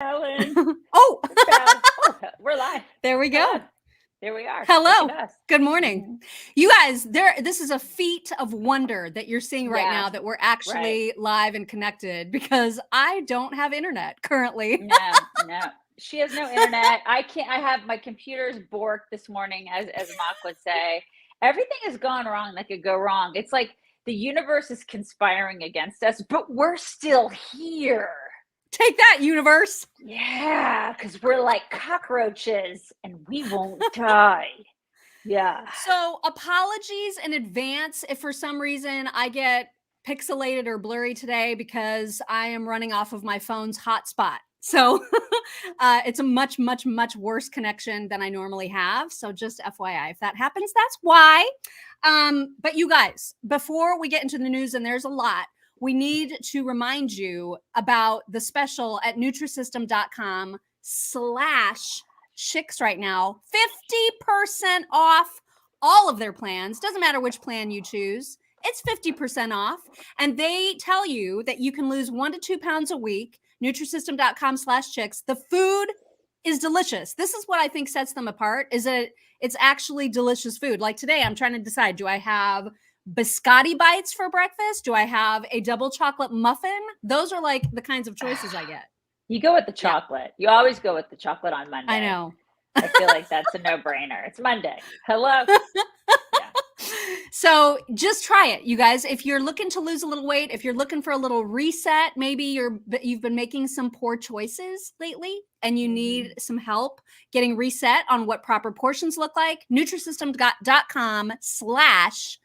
Ellen. Oh, we're live. There we go. There we are. Hello. Good morning. You guys, this is a feat of wonder that you're seeing right now that we're actually live and connected, because I don't have internet currently. No. She has no internet. I have my computer's borked this morning, as Mock would say. Everything has gone wrong that could go wrong. It's like the universe is conspiring against us, but we're still here. Take that, universe. Yeah, because we're like cockroaches and we won't die. Yeah. So apologies in advance if for some reason I get pixelated or blurry today, because I am running off of my phone's hotspot. So it's a much, much, much worse connection than I normally have. So just FYI, if that happens, that's why. But you guys, before we get into the news, and there's a lot, we need to remind you about the special at Nutrisystem.com/chicks right now. 50% off all of their plans. Doesn't matter which plan you choose. It's 50% off. And they tell you that you can lose 1 to 2 pounds a week. Nutrisystem.com/chicks. The food is delicious. This is what I think sets them apart, is that it's actually delicious food. Like today, I'm trying to decide, do I have biscotti bites for breakfast? Do I have a double chocolate muffin? Those are like the kinds of choices I get. You go with the chocolate. You always go with the chocolate on Monday. I know. I feel like that's a no-brainer. It's Monday. Hello. So just try it, you guys. If you're looking to lose a little weight, if you're looking for a little reset, maybe you've been making some poor choices lately and you need some help getting reset on what proper portions look like, Nutrisystem.com/chicks.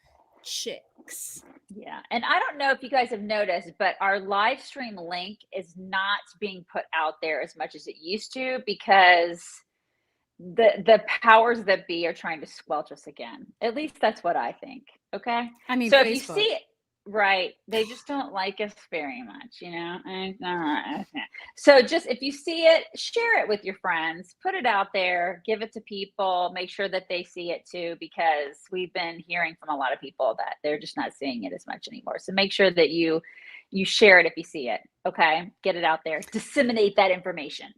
Yeah. And I don't know if you guys have noticed, but our live stream link is not being put out there as much as it used to, because the powers that be are trying to squelch us again. At least that's what I think. Okay. I mean, so Facebook. If you see it, right, they just don't like us very much, you know? So just, if you see it, share it with your friends, put it out there, give it to people, make sure that they see it too, because we've been hearing from a lot of people that they're just not seeing it as much anymore. So make sure that you share it if you see it. Okay. Get it out there, disseminate that information.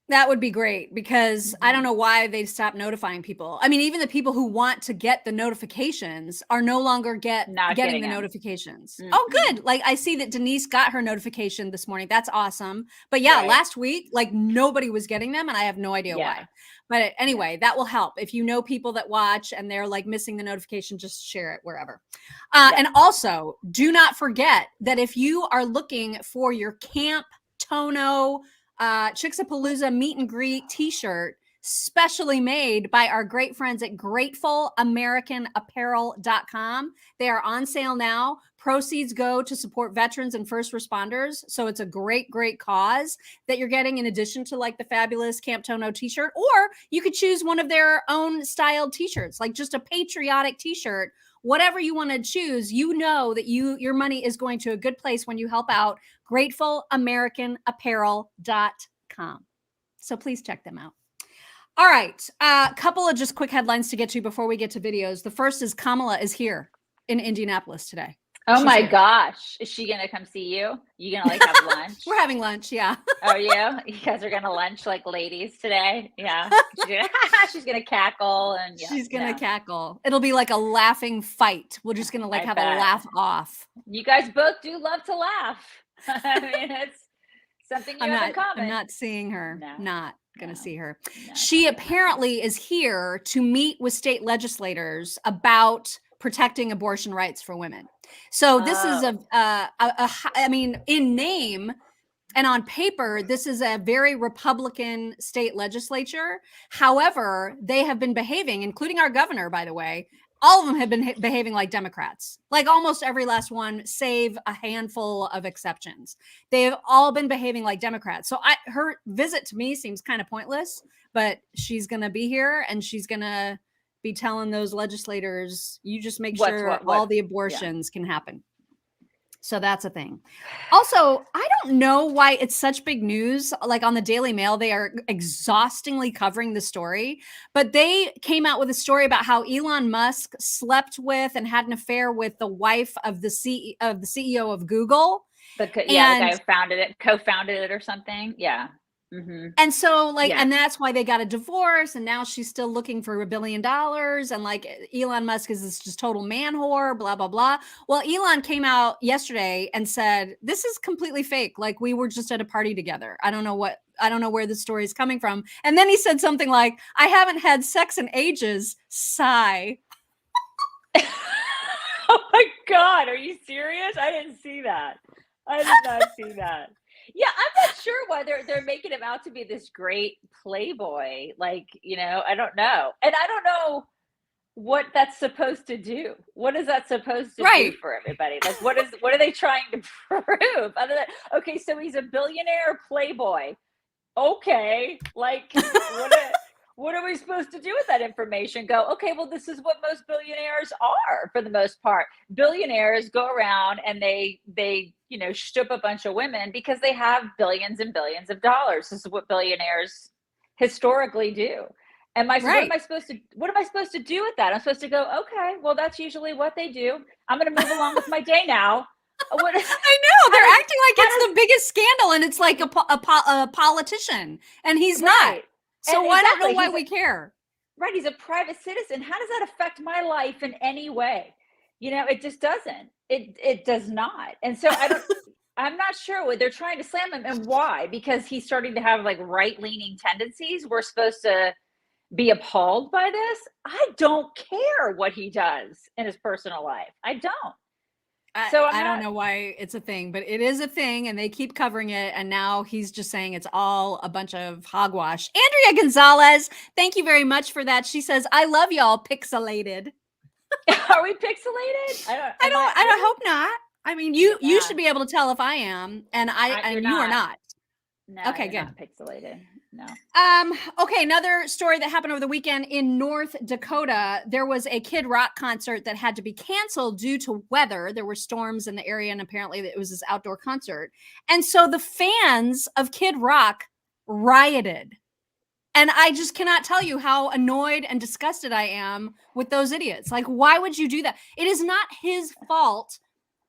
That would be great, because I don't know why they've stopped notifying people. I mean, even the people who want to get the notifications are no longer getting the notifications. Oh, good. Like, I see that Denise got her notification this morning. That's awesome. But yeah, last week, like, nobody was getting them, and I have no idea why. But anyway, that will help. If you know people that watch and they're like missing the notification, just share it wherever. And also, do not forget that if you are looking for your Camp Tono Chicksapalooza meet and greet t-shirt, specially made by our great friends at GratefulAmericanApparel.com. They are on sale now. Proceeds go to support veterans and first responders. So it's a great, great cause that you're getting, in addition to like the fabulous Camp Tono t-shirt. Or you could choose one of their own styled t-shirts, like just a patriotic t-shirt. Whatever you want to choose, you know that your money is going to a good place when you help out GratefulAmericanApparel.com. So please check them out. All right. A couple of just quick headlines to get to before we get to videos. The first is Kamala is here in Indianapolis today. Oh my gosh. Is she going to come see you? You going to like have lunch? We're having lunch. Yeah. Oh, yeah. You guys are going to lunch like ladies today. Yeah. She's going to cackle and she's going to cackle. It'll be like a laughing fight. We're just going to like have a laugh off. You guys both do love to laugh. I mean, it's something you have in common. I'm not seeing her. No. Not going to see her. No, she apparently is here to meet with state legislators about protecting abortion rights for women. So this is I mean, in name and on paper, this is a very Republican state legislature. However, they have been behaving, including our governor, by the way, all of them have been behaving like Democrats, like almost every last one, save a handful of exceptions. They've all been behaving like Democrats. So her visit to me seems kind of pointless, but she's going to be here and she's going to be telling those legislators, you just make sure all the abortions can happen. So that's a thing. Also, I don't know why it's such big news. Like on the Daily Mail, they are exhaustingly covering the story, but they came out with a story about how Elon Musk slept with and had an affair with the wife of the CEO of Google. The guy who co-founded it or something. Yeah. Mm-hmm. And so and that's why they got a divorce. And now she's still looking for $1 billion. And like Elon Musk is this just total man whore, blah, blah, blah. Well, Elon came out yesterday and said, this is completely fake. Like we were just at a party together. I don't know where the story is coming from. And then he said something like, I haven't had sex in ages. Sigh. Oh my God. Are you serious? I didn't see that. I did not see that. Yeah, I'm not sure why they're making him out to be this great playboy. Like, I don't know. And I don't know what that's supposed to do. What is that supposed to do for everybody? Like, what are they trying to prove? Other than, okay, so he's a billionaire playboy. Okay, like, what are we supposed to do with that information? Go, okay, well, this is what most billionaires are for the most part. Billionaires go around and they shtup a bunch of women because they have billions and billions of dollars. This is what billionaires historically do. What am I supposed to do with that? I'm supposed to go, okay, well, that's usually what they do. I'm going to move along with my day now. I know they're acting like it's the biggest scandal, and it's like a politician, and he's not. So I don't know why we care. Right. He's a private citizen. How does that affect my life in any way? It just doesn't. It does not. And so I'm not sure what they're trying to slam him and why, because he's starting to have like right-leaning tendencies. We're supposed to be appalled by this. I don't care what he does in his personal life. I don't. I don't know why it's a thing, but it is a thing, and they keep covering it. And now he's just saying it's all a bunch of hogwash. Andrea Gonzalez, thank you very much for that. She says, "I love y'all pixelated." Are we pixelated? I hope not. I mean, you should be able to tell if I am, and you are not. No, okay, good. Not pixelated. No. Okay, another story that happened over the weekend in North Dakota. There was a Kid Rock concert that had to be canceled due to weather. There were storms in the area, and apparently it was this outdoor concert. And so the fans of Kid Rock rioted. And I just cannot tell you how annoyed and disgusted I am with those idiots. Like, why would you do that? It is not his fault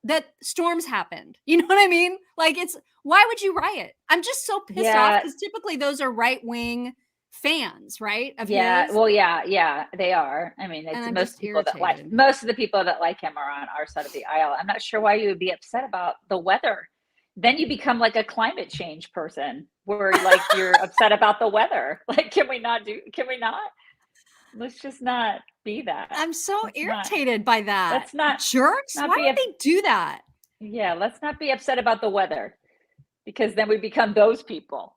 that storms happened. You know what I mean? Like, why would you riot? I'm just so pissed off because typically those are right-wing fans, right? Of his. Well, yeah, they are. I mean, it's most of the people that like him are on our side of the aisle. I'm not sure why you would be upset about the weather. Then you become like a climate change person where like you're upset about the weather. Like, can we not? Let's just not be that. I'm so irritated by that. That's not jerks. Why would they do that? Yeah, let's not be upset about the weather, because then we become those people.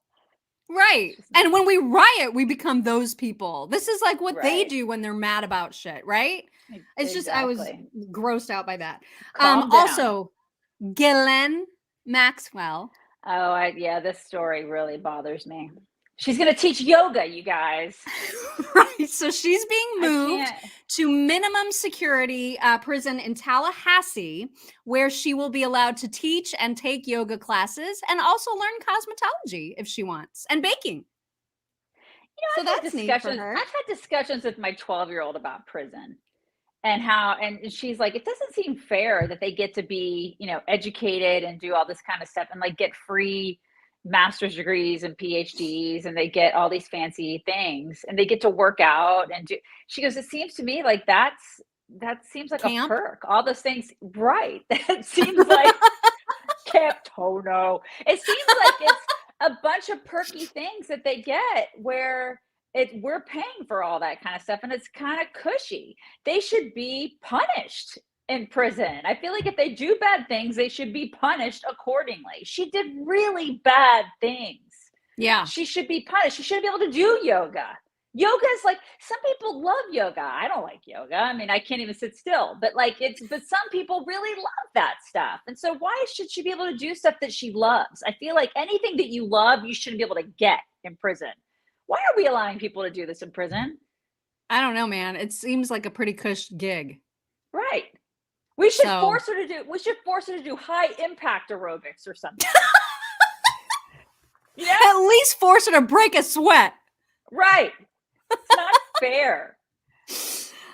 Right. And when we riot, we become those people. This is like what they do when they're mad about shit, right? It's just, I was grossed out by that. Also, Ghislaine Maxwell. This story really bothers me. She's going to teach yoga, you guys. Right. So she's being moved to minimum security prison in Tallahassee, where she will be allowed to teach and take yoga classes and also learn cosmetology if she wants, and baking. So that's neat for her. I've had discussions with my 12-year-old about prison and she's like, it doesn't seem fair that they get to be, educated and do all this kind of stuff and like get free master's degrees and PhDs, and they get all these fancy things and they get to work out and do. She goes, it seems to me like that seems like a perk. All those things, right? That seems like Camp Tono. It seems like it's a bunch of perky things that they get where we're paying for all that kind of stuff, and it's kind of cushy. They should be punished in prison. I feel like if they do bad things, they should be punished accordingly. She did really bad things. Yeah. She should be punished. She shouldn't be able to do yoga. Yoga is like, some people love yoga. I don't like yoga. I mean, I can't even sit still, but some people really love that stuff. And so why should she be able to do stuff that she loves? I feel like anything that you love, you shouldn't be able to get in prison. Why are we allowing people to do this in prison? I don't know, man. It seems like a pretty cush gig. Right. We should force her to do high impact aerobics or something. At least force her to break a sweat. Right. It's not fair.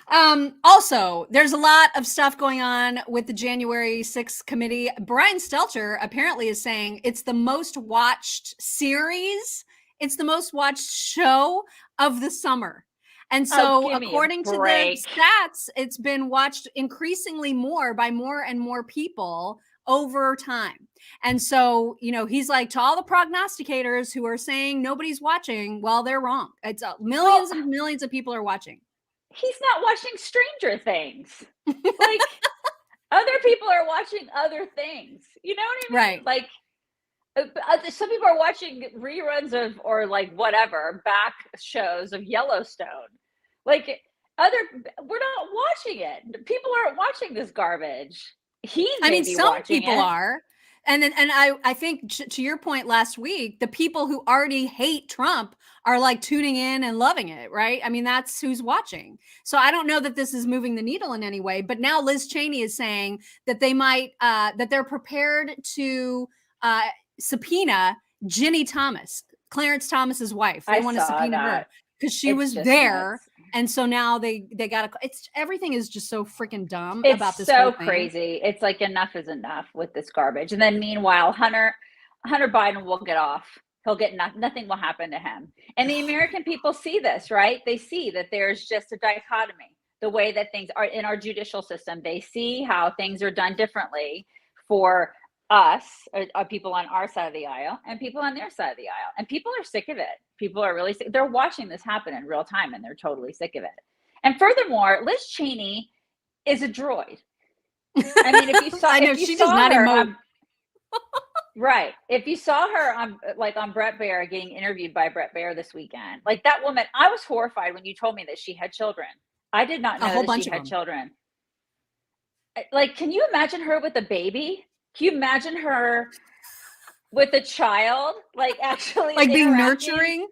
Also, there's a lot of stuff going on with the January 6th committee. Brian Stelter apparently is saying it's the most watched series. It's the most watched show of the summer. And so according to the stats, it's been watched increasingly more by more and more people over time. And so, he's like, to all the prognosticators who are saying nobody's watching, well, they're wrong. It's millions and millions of people are watching. He's not watching Stranger Things. Like, other people are watching other things. You know what I mean? Right. Like, some people are watching reruns of, or like whatever, back shows of Yellowstone. Like, we're not watching it. People aren't watching this garbage. Some people are. And I think to your point last week, the people who already hate Trump are like tuning in and loving it, right? I mean, that's who's watching. So I don't know that this is moving the needle in any way, but now Liz Cheney is saying that they might, that they're prepared to subpoena Ginny Thomas, Clarence Thomas's wife. They want to subpoena her because she was there. Nuts. And so now they got to, everything is just so freaking dumb about this whole thing. It's so crazy. It's like enough is enough with this garbage. And then meanwhile, Hunter Biden will get off. He'll get nothing will happen to him. And the American people see this, right? They see that there's just a dichotomy, the way that things are in our judicial system. They see how things are done differently for us, people on our side of the aisle, and people on their side of the aisle. And people are sick of it. People are really sick. They're watching this happen in real time, and they're totally sick of it. And furthermore, Liz Cheney is a droid. I mean, if you saw, I know she does not emote. Right. If you saw her on Bret Baier getting interviewed by Bret Baier this weekend, like that woman, I was horrified when you told me that she had children. I did not know that she had children. Like, can you imagine her with a baby? Can you imagine her with a child? Like, actually, like being nurturing?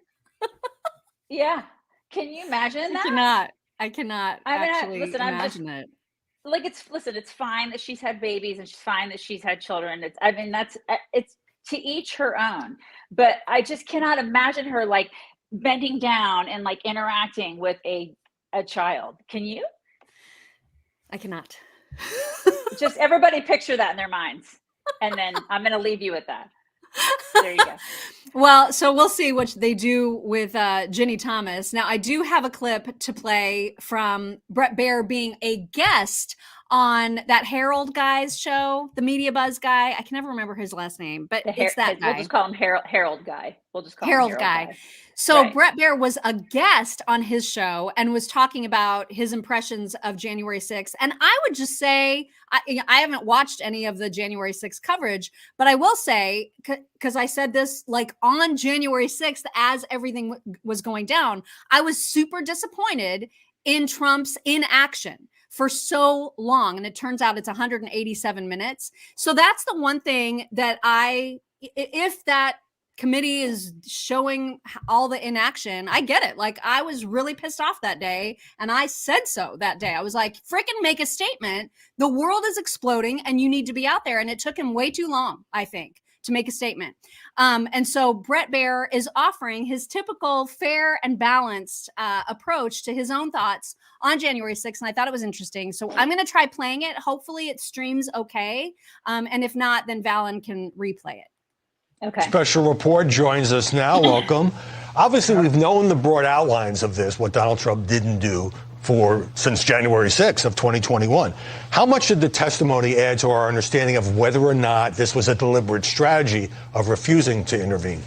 Yeah. Can you imagine that? I cannot actually imagine it. Like, it's fine that she's had babies and she's fine that she's had children. It's to each her own. But I just cannot imagine her like bending down and like interacting with a child. Can you? I cannot. Just everybody picture that in their minds. And then I'm going to leave you with that. There you go. Well, so we'll see what they do with Ginny Thomas. Now, I do have a clip to play from Bret Baier being a guest on that Harold guy's show, the Media Buzz guy. I can never remember his last name, but it's that guy. We'll just call him Harold guy. We'll just call him Harold guy. So right. Bret Baier was a guest on his show and was talking about his impressions of January 6th. And I would just say, I haven't watched any of the January 6th coverage, but I will say, because I said this like on January 6th, as everything was going down, I was super disappointed in Trump's inaction for so long. And it turns out it's 187 minutes. So that's the one thing that if that committee is showing all the inaction, I get it. Like, I was really pissed off that day, and I said so that day. I was like, freaking make a statement. The world is exploding and you need to be out there. And it took him way too long, I think, to make a statement. And so Bret Baier is offering his typical fair and balanced approach to his own thoughts on January 6th. And I thought it was interesting. So I'm going to try playing it. Hopefully it streams okay. And if not, then Valen can replay it. Okay. Special report joins us now. Welcome. Obviously, we've known the broad outlines of this, what Donald Trump didn't do since January 6th of 2021. How much did the testimony add to our understanding of whether or not this was a deliberate strategy of refusing to intervene?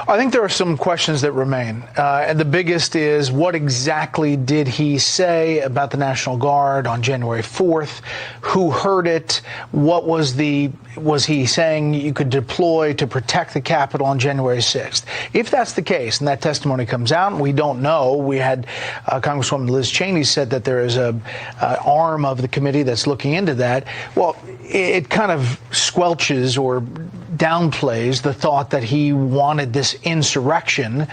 I think there are some questions that remain. And the biggest is, what exactly did he say about the National Guard on January 4th? Who heard it? What was he saying you could deploy to protect the Capitol on January 6th? If that's the case, and that testimony comes out, and we don't know, we had Congresswoman Liz Cheney said that there is a arm of the committee that's looking into that. Well, it kind of squelches or downplays the thought that he wanted this insurrection,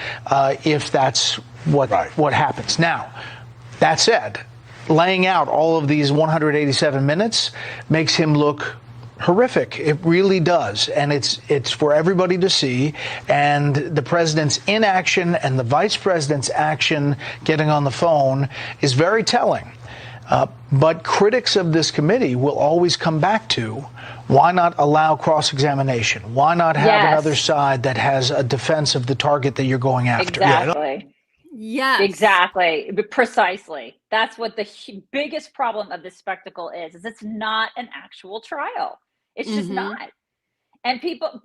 if that's what happens. Now, that said, laying out all of these 187 minutes makes him look horrific. It really does. And it's for everybody to see. And the president's inaction and the vice president's action getting on the phone is very telling. But critics of this committee will always come back to, why not allow cross-examination? Why not have another side that has a defense of the target that you're going after? Exactly. Yes. Exactly. Precisely. That's what the biggest problem of this spectacle is it's not an actual trial. It's just not. And people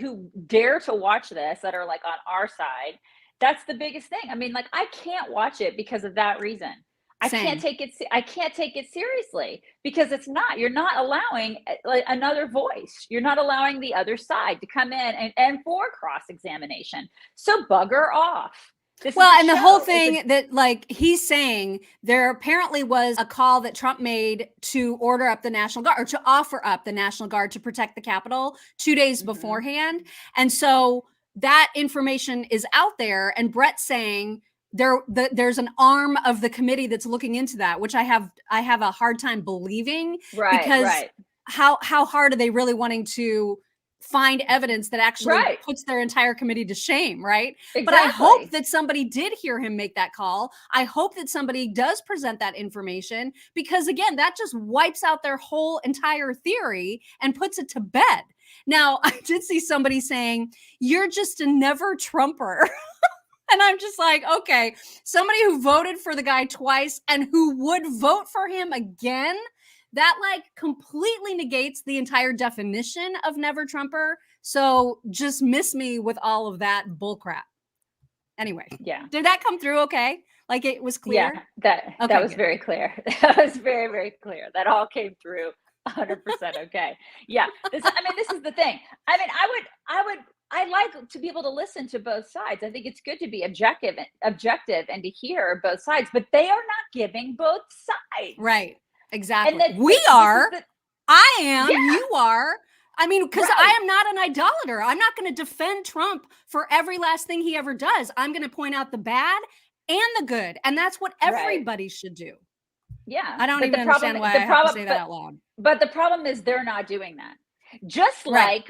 who dare to watch this that are like on our side, that's the biggest thing. I mean, like, I can't watch it because of that reason. I can't take it seriously because it's not. You're not allowing like another voice. You're not allowing the other side to come in and for cross-examination. So bugger off. And the whole thing that, like, he's saying, there apparently was a call that Trump made to order up the National Guard, or to offer up the National Guard to protect the Capitol 2 days beforehand. And so that information is out there, and Bret's saying there's an arm of the committee that's looking into that, which I have a hard time believing, because how hard are they really wanting to find evidence that actually puts their entire committee to shame, right? Exactly. But I hope that somebody did hear him make that call. I hope that somebody does present that information, because again, that just wipes out their whole entire theory and puts it to bed. Now, I did see somebody saying, you're just a never Trumper. And I'm just like, okay, somebody who voted for the guy twice and who would vote for him again, that like completely negates the entire definition of never Trumper. So just miss me with all of that bullcrap. Anyway, did that come through okay? Like, it was clear? Yeah, that was very clear. That was very, very clear. That all came through 100% okay. Yeah, this is the thing. I mean, I like to be able to listen to both sides. I think it's good to be objective and to hear both sides, but they are not giving both sides. Right. Exactly. And I am, you are. I mean, because I am not an idolater. I'm not going to defend Trump for every last thing he ever does. I'm going to point out the bad and the good. And that's what everybody should do. Yeah. I don't even understand why I have to say that out loud. But the problem is they're not doing that. Just like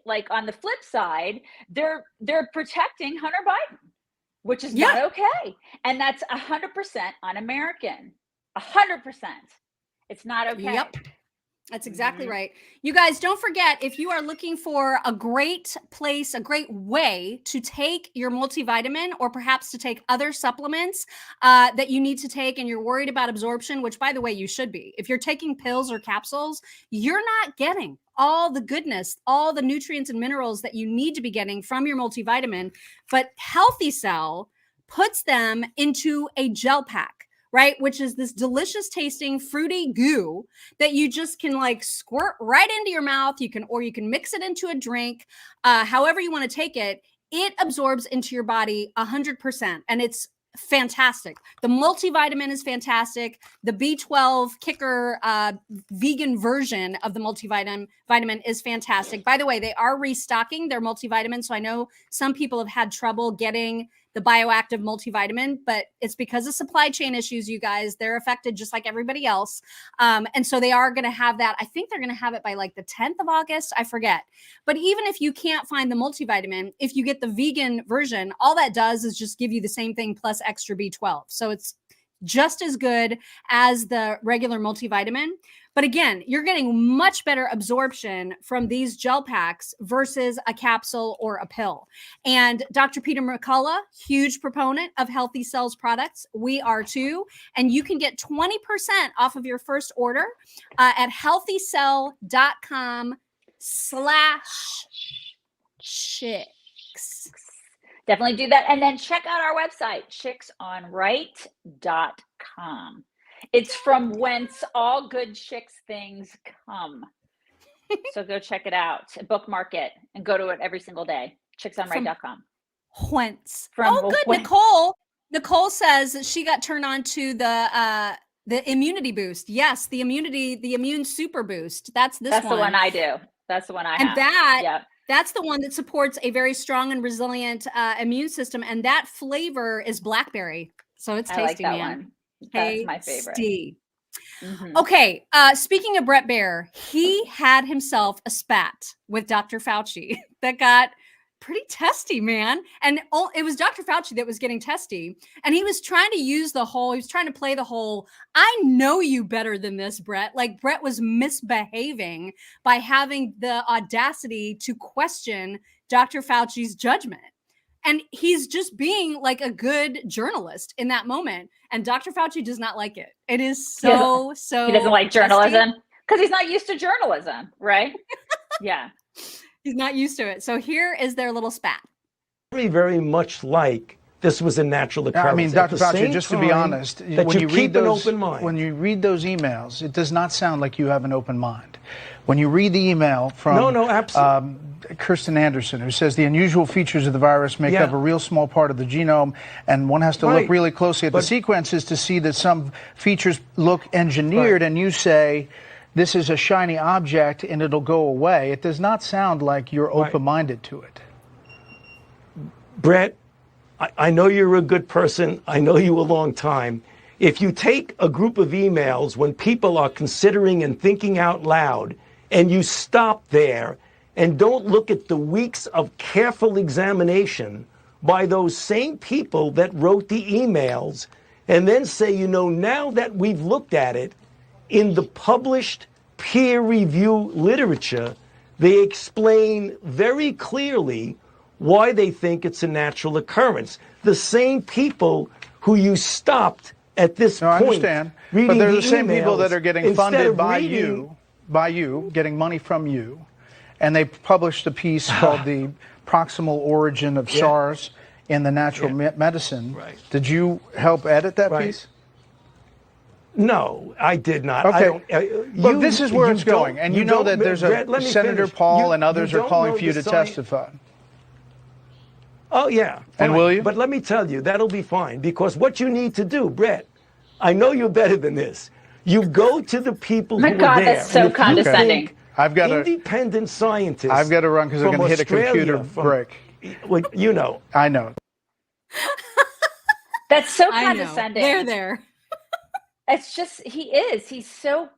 like on the flip side, they're protecting Hunter Biden, which is not okay. And that's 100% un-American. 100%. It's not okay. Yep. That's exactly right. You guys, don't forget, if you are looking for a great place, a great way to take your multivitamin, or perhaps to take other supplements that you need to take and you're worried about absorption, which, by the way, you should be. If you're taking pills or capsules, you're not getting all the goodness, all the nutrients and minerals that you need to be getting from your multivitamin. But Healthy Cell puts them into a gel pack, right? Which is this delicious tasting fruity goo that you just can like squirt right into your mouth. You can mix it into a drink, however you want to take it. It absorbs into your body 100%. And it's fantastic. The multivitamin is fantastic. The B12 kicker vegan version of the multivitamin is fantastic. By the way, they are restocking their multivitamin. So I know some people have had trouble getting the bioactive multivitamin, but it's because of supply chain issues, you guys. They're affected just like everybody else. And so they are going to have that. I think they're going to have it by like the 10th of August. I forget. But even if you can't find the multivitamin, if you get the vegan version, all that does is just give you the same thing plus extra B12. So it's just as good as the regular multivitamin. But again, you're getting much better absorption from these gel packs versus a capsule or a pill. And Dr. Peter McCullough, huge proponent of Healthy Cells products. We are too. And you can get 20% off of your first order at healthycell.com/chicks. Definitely do that. And then check out our website, chicksonright.com. It's from whence all good chicks things come. So go check it out, bookmark it, and go to it every single day. Chicksonright.com. Whence? From good. whence. Nicole says that she got turned on to the immunity boost. Yes, the immune super boost. That's one. That's the one I do. That's the one I have. And that's the one that supports a very strong and resilient immune system. And that flavor is blackberry. So it's tasty, like that man. one. That's my favorite. Mm-hmm. Okay. Speaking of Bret Baier, he had himself a spat with Dr. Fauci that got pretty testy, man. And it was Dr. Fauci that was getting testy. And he was trying to he was trying to play the whole, I know you better than this, Bret. Like Bret was misbehaving by having the audacity to question Dr. Fauci's judgment. And he's just being like a good journalist in that moment. And Dr. Fauci does not like it. It is so. He doesn't like journalism because he's not used to journalism, right? Yeah. He's not used to it. So here is their little spat. Very, very much like this was a natural occurrence. I mean, Dr. Fauci, just to be honest, when you read those, when you read those emails, it does not sound like you have an open mind. When you read the email from absolutely. Kirsten Anderson, who says the unusual features of the virus make up a real small part of the genome, and one has to look really closely at the sequences to see that some features look engineered, and you say this is a shiny object and it'll go away. It does not sound like you're open-minded to it. Bret, I know you're a good person. I know you a long time. If you take a group of emails when people are considering and thinking out loud, and you stop there and don't look at the weeks of careful examination by those same people that wrote the emails, and then say, you know, now that we've looked at it, in the published peer review literature, they explain very clearly why they think it's a natural occurrence. The same people who you stopped at this point. I understand, but they're the same people that are getting funded by you, getting money from you, and they published a piece called The Proximal Origin of SARS in the Natural Medicine. Did you help edit that piece? No, I did not. Okay, but this is where it's going, and you know that there's Senator Paul and others are calling for you to testify. Oh, yeah. Fine. And will you? But let me tell you, that'll be fine, because what you need to do, Bret, I know you're better than this. You go to the people who are there. My God, that's so condescending. I've got independent scientists. I've got to run because I'm going to hit a computer break. Well, you know. I know. That's so condescending. They're there. It's just, he's so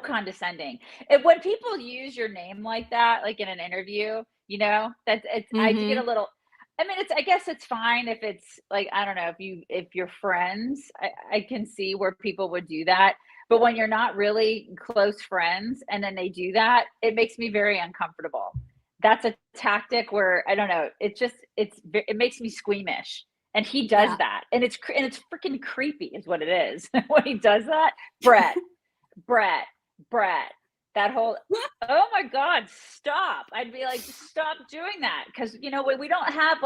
condescending. When people use your name like that, like in an interview, you know, I do get a little, I mean, I guess it's fine if it's like, I don't know, if you're friends, I can see where people would do that. But when you're not really close friends and then they do that, it makes me very uncomfortable. That's a tactic where, I don't know, it makes me squeamish. And he does that. And it's freaking creepy is what it is. When he does that, Bret, that whole, oh my God, stop. I'd be like, stop doing that. Cause you know, we don't have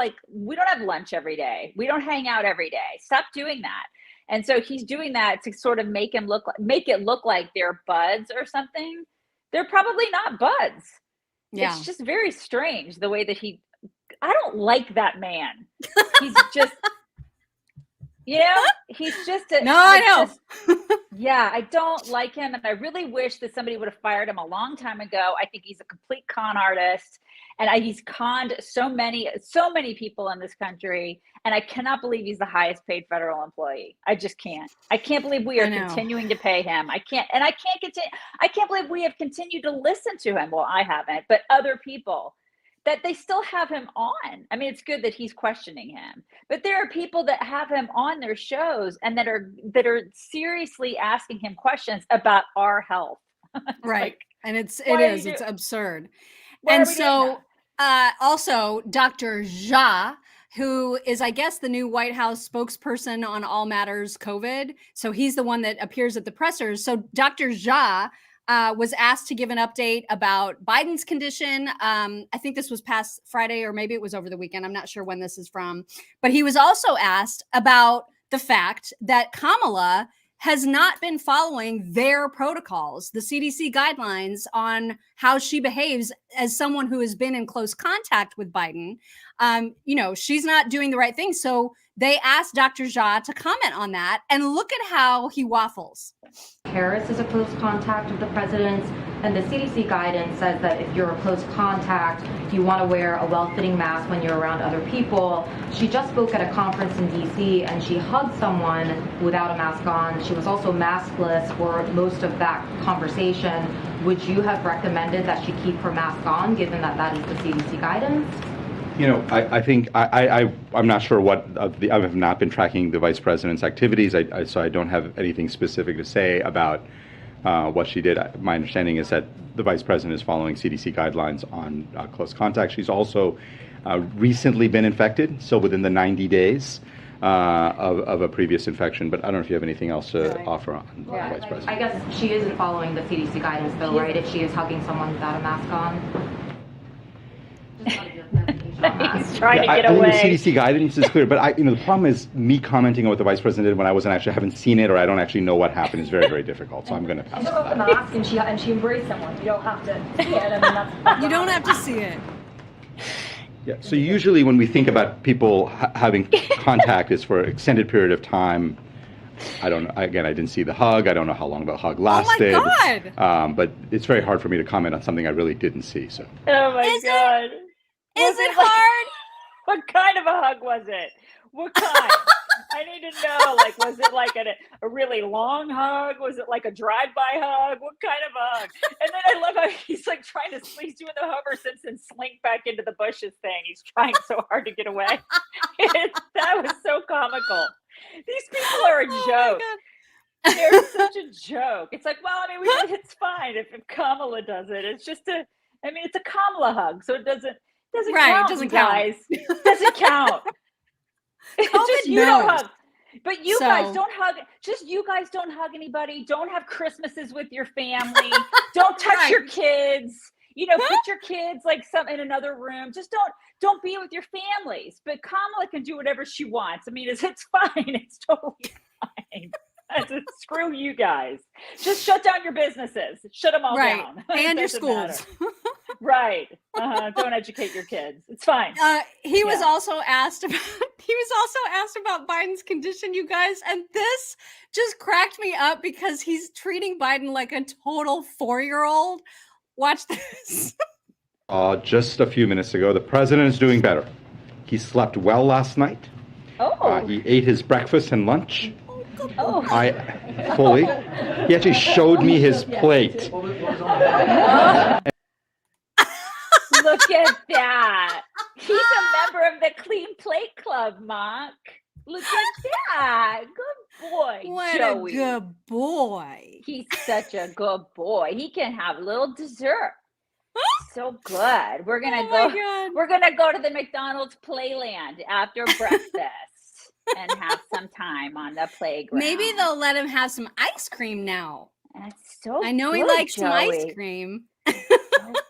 lunch every day. We don't hang out every day. Stop doing that. And so he's doing that to sort of make it look like they're buds or something. They're probably not buds. Yeah. It's just very strange the way that I don't like that man. He's just, you know, he's just I know. Yeah, I don't like him. And I really wish that somebody would have fired him a long time ago. I think he's a complete con artist. And he's conned so many people in this country. And I cannot believe he's the highest paid federal employee. I just can't. I can't believe we are continuing to pay him. I can't believe we have continued to listen to him. Well, I haven't, but other people, that they still have him on. I mean, it's good that he's questioning him, but there are people that have him on their shows and that are seriously asking him questions about our health. Right. And it's absurd. And so also Dr. Jha, who is, I guess, the new White House spokesperson on all matters COVID. So he's the one that appears at the pressers. So Dr. Jha was asked to give an update about Biden's condition. I think this was past Friday, or maybe it was over the weekend. I'm not sure when this is from. But he was also asked about the fact that Kamala has not been following their protocols, the CDC guidelines on how she behaves as someone who has been in close contact with Biden. You know, she's not doing the right thing. So they asked Dr. Jha to comment on that, and look at how he waffles. Harris is a close contact of the president's, and the CDC guidance says that if you're a close contact, you want to wear a well-fitting mask when you're around other people. She just spoke at a conference in DC and she hugged someone without a mask on. She was also maskless for most of that conversation. Would you have recommended that she keep her mask on, given that that is the CDC guidance? I think I'm not sure I have not been tracking the vice president's activities, so I don't have anything specific to say about what she did. My understanding is that the vice president is following CDC guidelines on close contact. She's also recently been infected, so within the 90 days of a previous infection. But I don't know if you have anything else to offer on the vice president. I guess she isn't following the CDC guidance, though, right? If she is hugging someone without a mask on. He's trying to get away. I think the CDC guidance is clear, but the problem is me commenting on what the vice president did when I haven't seen it, or I don't actually know what happened is very, very difficult. So I'm going to pass on that. Mask and she embraced someone. You don't have to see it. I mean, that's You don't have to see it. Yeah. So usually when we think about people having contact, it's for an extended period of time. I don't know. Again, I didn't see the hug. I don't know how long the hug lasted. Oh my God. But it's very hard for me to comment on something I really didn't see. So. Oh my God. Is it hard? What kind of a hug was it? What kind? I need to know. Like, was it like a really long hug? Was it like a drive-by hug? What kind of a hug? And then I love how he's like trying to, he's doing the Homer Simpson slink back into the bushes thing. He's trying so hard to get away. That was so comical. These people are a joke. They're such a joke. It's like, well, I mean, it's fine if Kamala does it. It's just it's a Kamala hug, so it doesn't count, doesn't guys. It doesn't count. It's just you don't hug. But you guys don't hug. Just you guys don't hug anybody. Don't have Christmases with your family. Don't touch your kids. Put your kids like in another room. Just don't be with your families. But Kamala can do whatever she wants. I mean, it's fine. It's totally fine. Screw you guys. Just shut down your businesses. Shut them all down. And your schools. Right. Don't educate your kids. It's fine. He was also asked about Biden's condition, you guys, and this just cracked me up because he's treating Biden like a total 4-year-old. Watch this. Just a few minutes ago, the president is doing better. He slept well last night. He ate his breakfast and lunch. He actually showed me his plate. Look at that. He's a member of the Clean Plate Club, Mark. Look at that. Good boy, what Joey. A good boy. He's such a good boy. He can have a little dessert. So good. We're gonna We're gonna go to the McDonald's Playland after breakfast and have some time on the playground. Maybe they'll let him have some ice cream now. That's so I know good, he likes Joey. some ice cream. So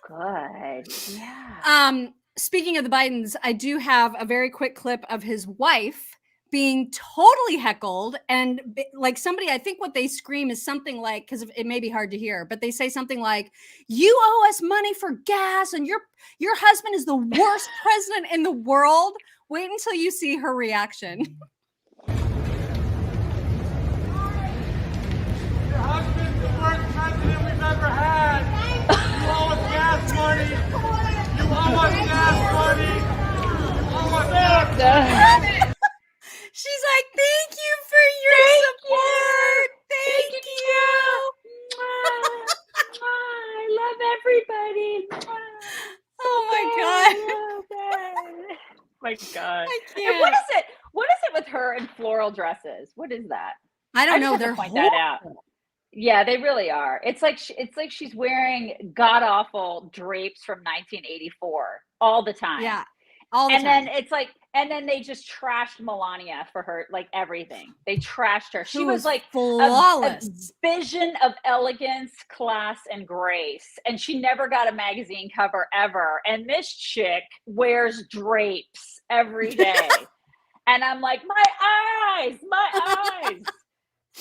good. Yeah. Speaking of the Bidens, I do have a very quick clip of his wife being totally heckled, and like somebody, I think what they scream is something like, because it may be hard to hear, but they say something like, "You owe us money for gas, and your husband is the worst president in the world." Wait until you see her reaction. Your husband's the worst president we've ever had. You owe us gas money. You owe us gas money. You owe us gas money. She's like, "Thank you for your support. Thank you. I love everybody. Oh my God. My God. I And can't. what is it with her in floral dresses? What is that? I don't know. Have to They're point that out. Yeah, they really are. It's like she's wearing god awful drapes from 1984 all the time. Yeah. All the time. And then they just trashed Melania for her, like everything. They trashed her. She Who was like flawless. a vision of elegance, class, and grace. And she never got a magazine cover ever. And this chick wears drapes every day. And I'm like, my eyes.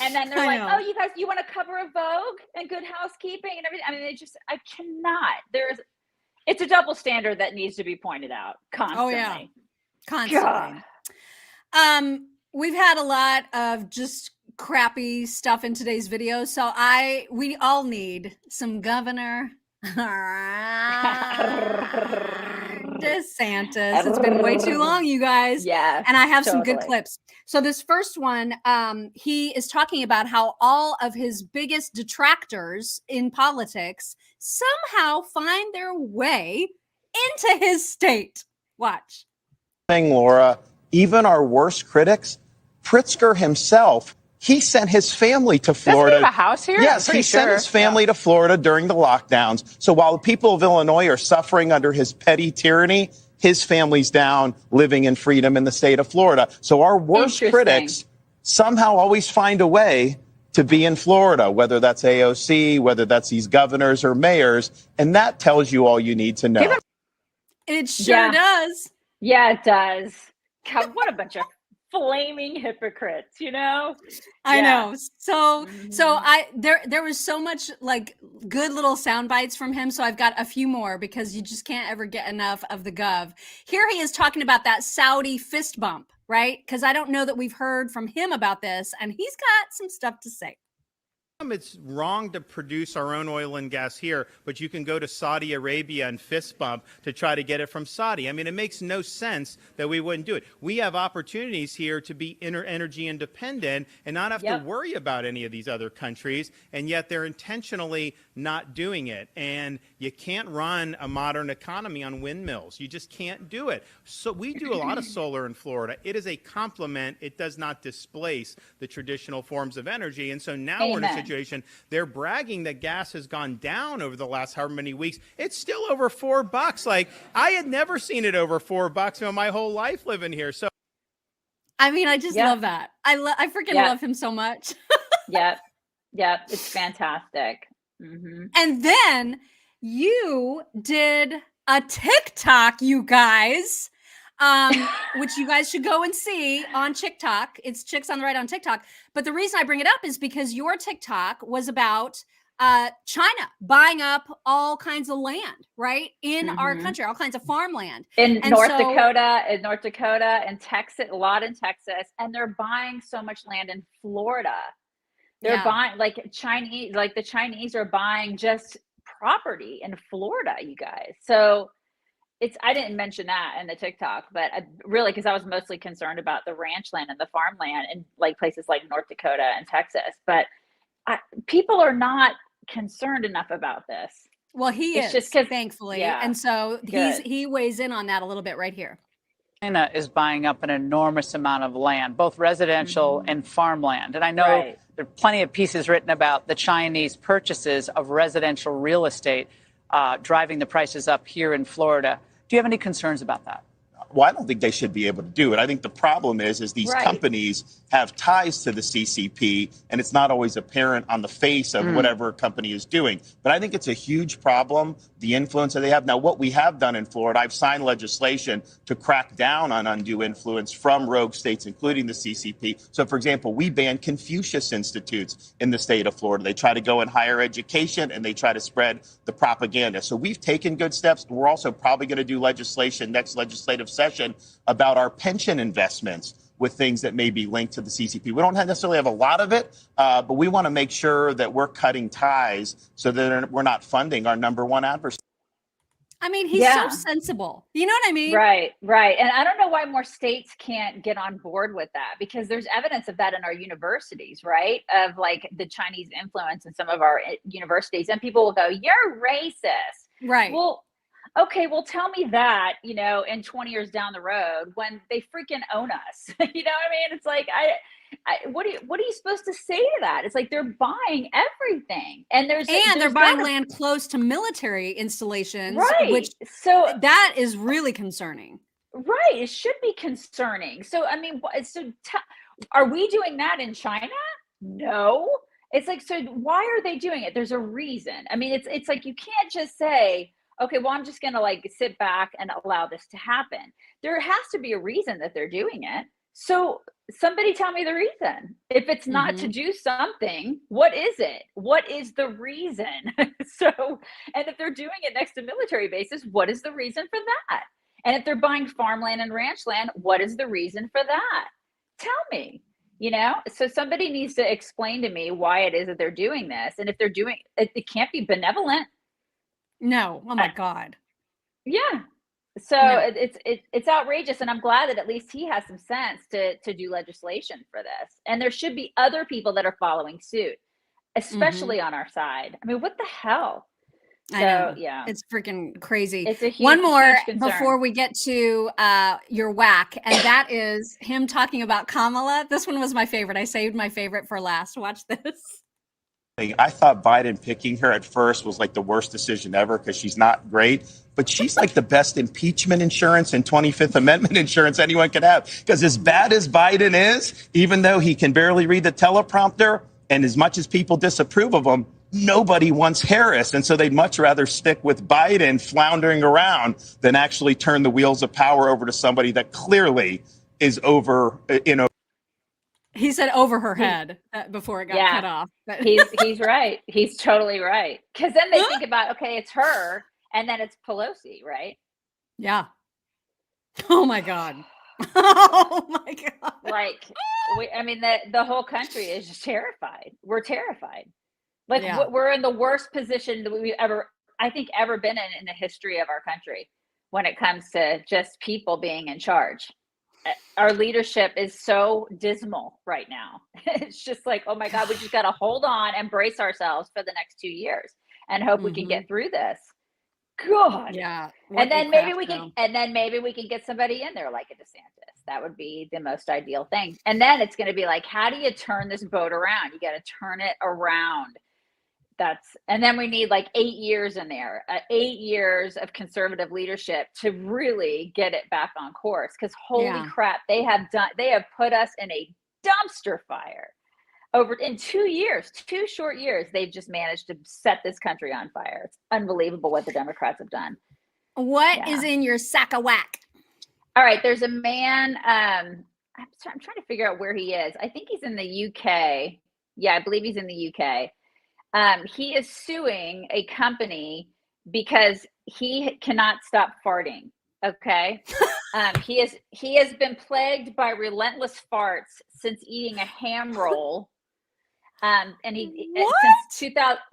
And then they're like, oh, you guys, you want a cover of Vogue and Good Housekeeping and everything? I mean, I cannot. It's a double standard that needs to be pointed out constantly. Oh, yeah. Constantly. God. We've had a lot of just crappy stuff in today's video. So we all need some Governor DeSantis. It's been way too long, you guys. Yeah. And I have some good clips. So this first one, he is talking about how all of his biggest detractors in politics somehow find their way into his state. Watch. Laura, even our worst critics, Pritzker himself, he sent his family to Florida. Doesn't he have a house here? Yes, he sent his family to Florida during the lockdowns. So while the people of Illinois are suffering under his petty tyranny, his family's down living in freedom in the state of Florida. So our worst critics somehow always find a way to be in Florida, whether that's AOC, whether that's these governors or mayors. And that tells you all you need to know. It sure does. Yeah, it does. God, what a bunch of flaming hypocrites, you know? I know. So there was so much like good little sound bites from him. So I've got a few more because you just can't ever get enough of the gov. Here he is talking about that Saudi fist bump, right? Because I don't know that we've heard from him about this, and he's got some stuff to say. It's wrong to produce our own oil and gas here, but you can go to Saudi Arabia and fist bump to try to get it from Saudi. I mean, it makes no sense that we wouldn't do it. We have opportunities here to be energy independent and not have to worry about any of these other countries, and yet they're intentionally not doing it. And you can't run a modern economy on windmills. You just can't do it. So we do a lot of solar in Florida. It is a complement. It does not displace the traditional forms of energy. And so now we're in a situation, they're bragging that gas has gone down over the last however many weeks. It's still over $4. Like, I had never seen it over $4 in my whole life living here. So, I mean, I just love that. I freaking love him so much. Yep. It's fantastic. Mm-hmm. And then you did a TikTok, you guys, which you guys should go and see on TikTok. It's Chicks on the Right on TikTok. But the reason I bring it up is because your TikTok was about China buying up all kinds of land, right? In our country, all kinds of farmland. In North Dakota, and Texas, a lot in Texas. And they're buying so much land in Florida. They're buying like the Chinese are buying just property in Florida, you guys. So I didn't mention that in the TikTok, but really, because I was mostly concerned about the ranch land and the farmland in like places like North Dakota and Texas. But people are not concerned enough about this. Well, he is, just thankfully. Yeah, and so he weighs in on that a little bit right here. China is buying up an enormous amount of land, both residential and farmland. And I know there are plenty of pieces written about the Chinese purchases of residential real estate driving the prices up here in Florida. Do you have any concerns about that? Well, I don't think they should be able to do it. I think the problem is these companies have ties to the CCP, and it's not always apparent on the face of whatever a company is doing. But I think it's a huge problem, the influence that they have. Now, what we have done in Florida, I've signed legislation to crack down on undue influence from rogue states, including the CCP. So, for example, we banned Confucius Institutes in the state of Florida. They try to go in higher education, and they try to spread the propaganda. So we've taken good steps. We're also probably going to do legislation next legislative session about our pension investments with things that may be linked to the CCP. We don't necessarily have a lot of it, but we want to make sure that we're cutting ties so that we're not funding our number one adversary. I mean, he's so sensible. You know what I mean? Right. And I don't know why more states can't get on board with that, because there's evidence of that in our universities, right? Of like the Chinese influence in some of our universities. And people will go, you're racist. Right. Well, okay, well, tell me that, in 20 years down the road when they freaking own us. You know what I mean? It's like, what are you supposed to say to that? It's like they're buying everything, and they're buying land close to military installations, right? That is really concerning. Right, it should be concerning. So I mean, are we doing that in China? No. It's like, so why are they doing it? There's a reason. I mean, it's like you can't just say, okay, well, I'm just going to like sit back and allow this to happen. There has to be a reason that they're doing it. So somebody tell me the reason. If it's not to do something, what is it? What is the reason? And if they're doing it next to military bases, what is the reason for that? And if they're buying farmland and ranch land, what is the reason for that? Tell me, so somebody needs to explain to me why it is that they're doing this. And if they're doing it, it can't be benevolent. No. Oh my God. Yeah. So it's outrageous. And I'm glad that at least he has some sense to do legislation for this. And there should be other people that are following suit, especially on our side. I mean, what the hell? So, I know. yeah. It's freaking crazy. It's a huge, One more huge concern. before we get to your whack, and that is him talking about Kamala. This one was my favorite. I saved my favorite for last. Watch this. I thought Biden picking her at first was like the worst decision ever because she's not great, but she's like the best impeachment insurance and 25th Amendment insurance anyone could have. Because as bad as Biden is, even though he can barely read the teleprompter, and as much as people disapprove of him, nobody wants Harris. And so they'd much rather stick with Biden floundering around than actually turn the wheels of power over to somebody that clearly is over, He said over her head before it got cut off. But he's right. He's totally right. Because then they think about, okay, it's her, and then it's Pelosi, right? Yeah. Oh my God. Oh my God. Like, the whole country is just terrified. We're terrified. Like, we're in the worst position that we've ever been in the history of our country when it comes to just people being in charge. Our leadership is so dismal right now. It's just like, oh my God, we just got to hold on and brace ourselves for the next 2 years and hope we can get through this. God. Yeah. And then maybe we can get somebody in there like a DeSantis. That would be the most ideal thing. And then it's going to be like, how do you turn this boat around? You got to turn it around. And then we need like 8 years in there, 8 years of conservative leadership to really get it back on course. Because holy crap, they have put us in a dumpster fire in 2 short years. They've just managed to set this country on fire. It's unbelievable what the Democrats have done. What is in your sack of whack? All right, there's a man. I'm trying to figure out where he is. I think he's in the UK. Yeah, I believe he's in the UK. He is suing a company because he cannot stop farting. Okay. He has been plagued by relentless farts since eating a ham roll. And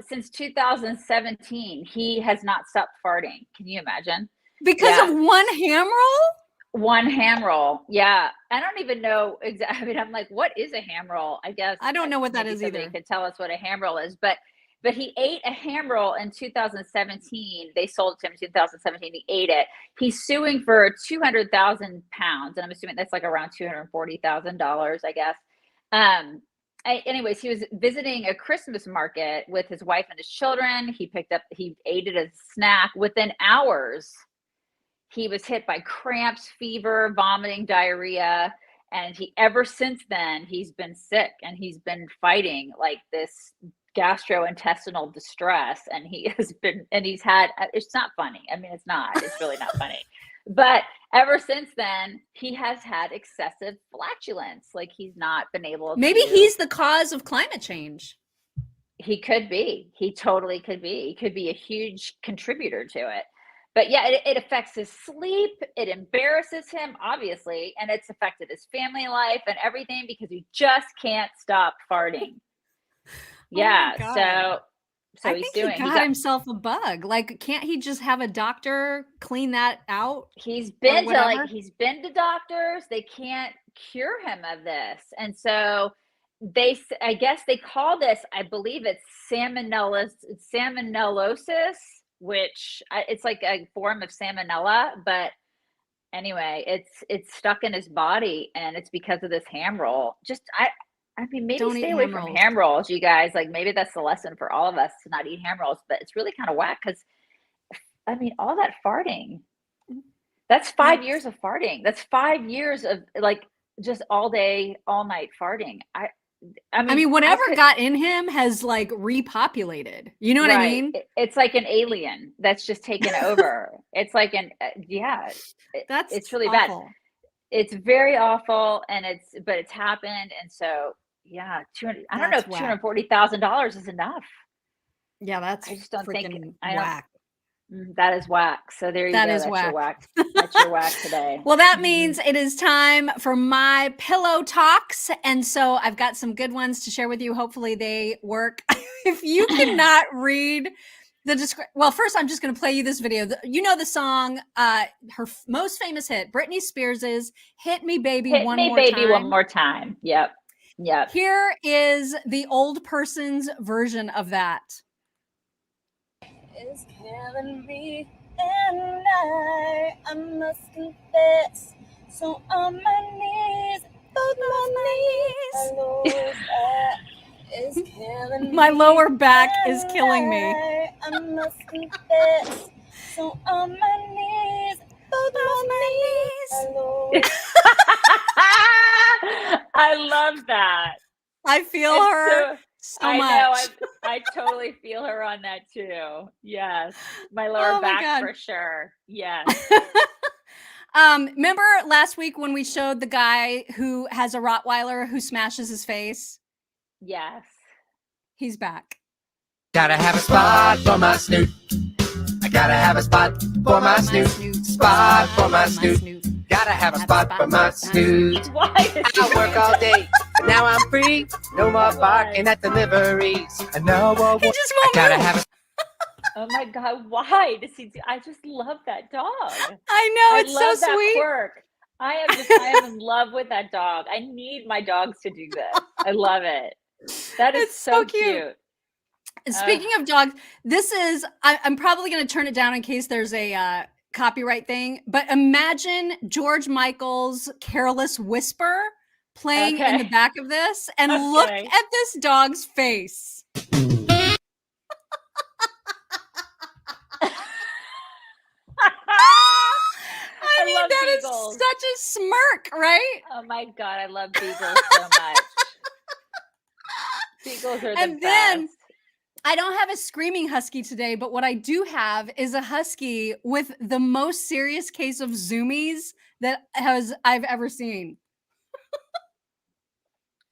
since 2017, he has not stopped farting. Can you imagine? Because of one ham roll? One ham roll. Yeah. I don't even know exactly. I mean, I'm like, what is a ham roll? I guess I don't know what that is either. Could tell us what a ham roll is, but he ate a ham roll in 2017. They sold it to him in 2017. He ate it. He's suing for 200,000 pounds. And I'm assuming that's like around $240,000, I guess. Anyways, he was visiting a Christmas market with his wife and his children. He ate it as a snack. Within hours, he was hit by cramps, fever, vomiting, diarrhea. And ever since then, he's been sick and he's been fighting like this gastrointestinal distress. And it's not funny. I mean, it's really not funny. But ever since then, he has had excessive flatulence. Like he's not been able to. Maybe he's the cause of climate change. He could be. He totally could be. He could be a huge contributor to it. But yeah, it affects his sleep. It embarrasses him, obviously. And it's affected his family life and everything because he just can't stop farting. Yeah. So I he's think he got himself a bug. Like, can't he just have a doctor clean that out? He's been to doctors. They can't cure him of this. And so I guess they call this, I believe it's salmonellosis, which it's like a form of salmonella, but anyway, it's stuck in his body and it's because of this ham roll. I mean, maybe stay away from ham rolls, you guys. Like maybe that's the lesson for all of us to not eat ham rolls, but it's really kind of whack because I mean, all that farting, that's 5 years of farting. That's 5 years of like just all day, all night farting. I mean, whatever got in him has like repopulated. You know what I mean? It's like an alien that's just taken over. It's like it's really awful. Bad. It's very awful, but it's happened, and so yeah, I don't know if $240,000 is enough. Yeah, that's I just don't think whack. That is whack. So there you go. That's your whack. That's your whack today. Well, that means it is time for my pillow talks. And so I've got some good ones to share with you. Hopefully they work. If you cannot read the description, well, first I'm just going to play you this video. You know the song, her most famous hit, Britney Spears's "Hit Me Baby One More Time." Yep. Here is the old person's version of that. is killing me, and I must confess. So on my knees, both my knees, my lower back is killing me. My lower back is killing me. I must confess. So on my knees, both my knees, my lower. I love that. I feel her so I much. know. I totally feel her on that too. Yes, my lower back for sure. Yes. Remember last week when we showed the guy who has a Rottweiler who smashes his face? Yes. He's back. Gotta have a spot for my snoot. I gotta have a spot for my snoot. Spot for my snoot. Gotta have a spot for my snoot. Why? I work all day, but now I'm free. No more barking at deliveries. I know I won't. I gotta have a. Oh my God! Why does he do? I just love that dog. I know, it's love so that sweet. Quirk. I am in love with that dog. I need my dogs to do this. I love it. That is so cute. Speaking of dogs, this is, I'm probably going to turn it down in case there's a copyright thing, but imagine George Michael's Careless Whisper playing in the back of this, and look at this dog's face. I mean, that is such a smirk, right? Oh my God, I love beagles so much. Beagles are the best. I don't have a screaming husky today, but what I do have is a husky with the most serious case of zoomies that I've ever seen.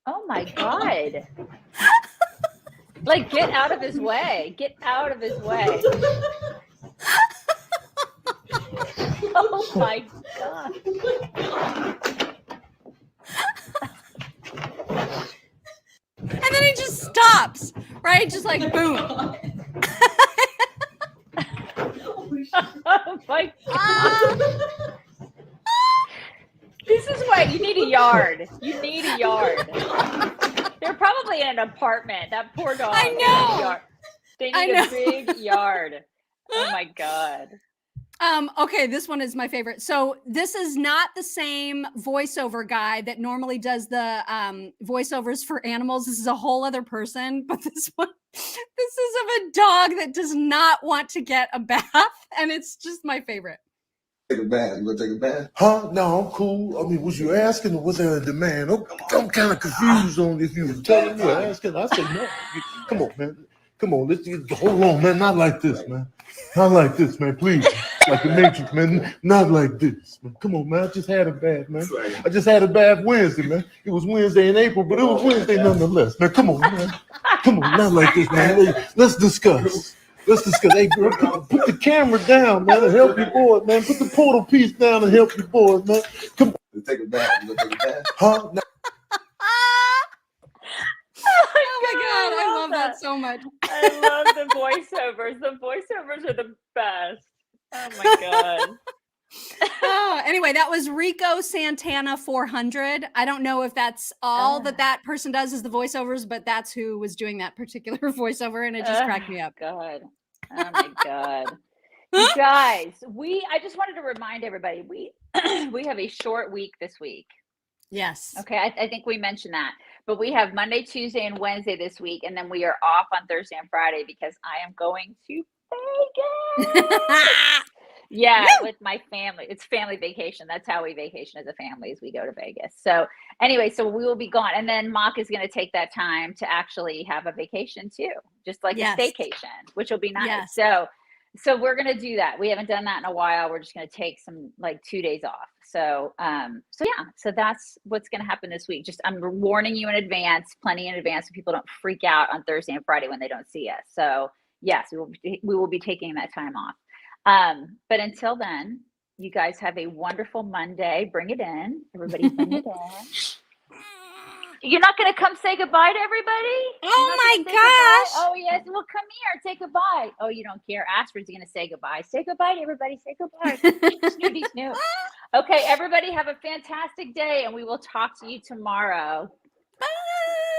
Oh my God. Like, get out of his way. Get out of his way. Oh my God. And then he just stops, right? Just like boom. Oh my God. This is why you need a yard. You need a yard. They're probably in an apartment. That poor dog. I know. They need a big yard. Oh my God. Okay, this one is my favorite. So this is not the same voiceover guy that normally does the voiceovers for animals. This is a whole other person, but this one, this is of a dog that does not want to get a bath, and it's just my favorite. Take a bath. You want to take a bath? Huh? No, I'm cool. I mean, was you asking or was there a demand? I'm kind of confused on if you were telling me or asking. I said no. Come on, man. Come on. Let's hold on, man. Not like this, man. Not like this, man. Please. Like the Matrix, man. Not like this, man. Come on, man. I just had a bath, man. I just had a bath Wednesday, man. It was Wednesday in April, but it was Wednesday nonetheless. Man, come on, man. Come on, not like this, man. Let's discuss. Let's discuss. Hey, girl, put the camera down, man, and help your boy, man. Put the portal piece down and help your boy, man. Come on. Take a bath. You gonna take a bath? Huh? No. Oh my God, I love that so much. I love the voiceovers. The voiceovers are the best. Oh my God. Anyway, that was Rico Santana 400. I don't know if that's all that person does is the voiceovers, but that's who was doing that particular voiceover, and it just cracked me up. God. Oh my God. You guys, I just wanted to remind everybody, we have a short week this week. Yes. Okay, I think we mentioned that. But we have Monday, Tuesday, and Wednesday this week, and then we are off on Thursday and Friday because I am going to Vegas. Yeah, with my family. It's family vacation. That's how we vacation as a family, is we go to Vegas. So anyway, so we will be gone. And then Mock is going to take that time to actually have a vacation too, just like a staycation, which will be nice. Yes. So we're going to do that. We haven't done that in a while. We're just going to take some 2 days off. So so that's what's going to happen this week. Just I'm warning you in advance, plenty in advance, so people don't freak out on Thursday and Friday when they don't see us. So yes, we will be taking that time off. But until then, you guys have a wonderful Monday. Bring it in. Everybody bring it in. You're not going to come say goodbye to everybody? Oh my gosh. Oh, yes. Well, come here. Say goodbye. Oh, you don't care. Astrid's going to say goodbye. Say goodbye to everybody. Say goodbye. Snooty Snoot. Okay, everybody have a fantastic day, and we will talk to you tomorrow.